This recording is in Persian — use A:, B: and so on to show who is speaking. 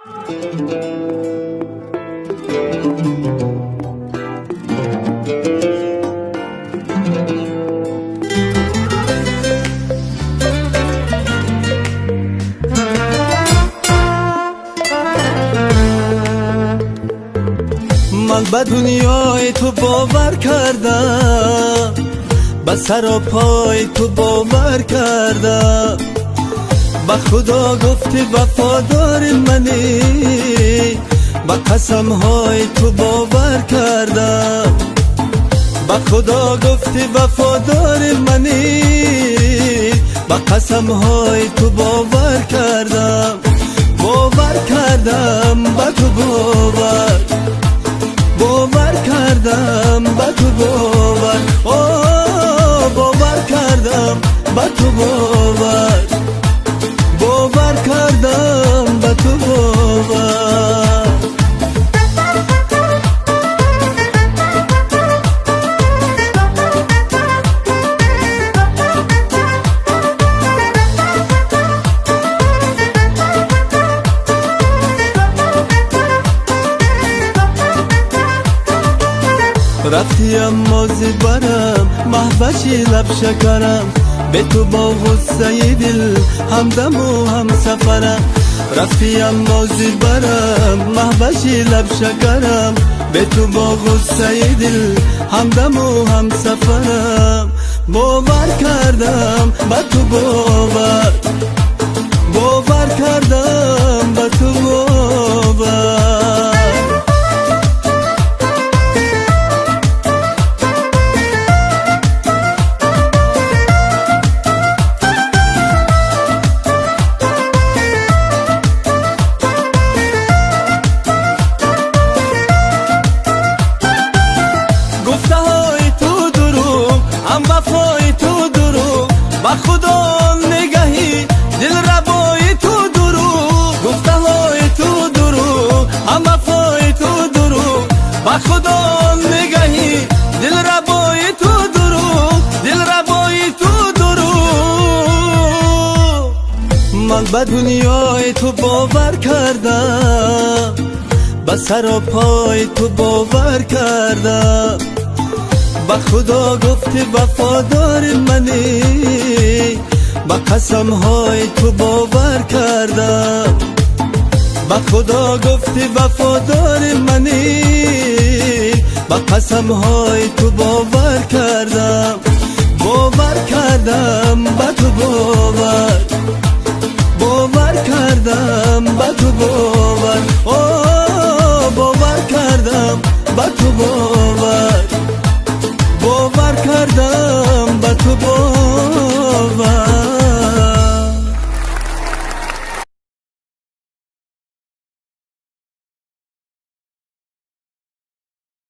A: من به دنیای تو باور کردم، به سر و پای تو باور کردم، به خدا گفتی وفادار منی، به قسم های تو باور کردم، به خدا گفتی وفادار منی، به قسم های تو باور کردم، باور کردم به تو باور کردم به تو باور کردم به تو باور کردم به تو رفتی اما زیبرم محبشی لب شکرم، به تو با غصه دل همدم و هم سفرم. رفتی اما زیبرم محبشی لب شکرم، به تو با غصه دل همدم و هم سفرم. باور کردم به تو باور کردم به تو وفای تو درو، با خدا نگهی دل ربای تو درو. گفته های تو درو، هم وفای تو درو، با خدا نگهی دل ربای تو درو، دل ربای تو درو. من به دنیای تو باور کردم، به سر و پای تو باور کردم، به خدا گفتی وفادار منی، به قسم های تو باور کردم، به خدا گفتی وفادار منی، به قسم های تو باور کردم، باور کردم به تو باور کردم به تو باور کردم به تو باور کردم به تو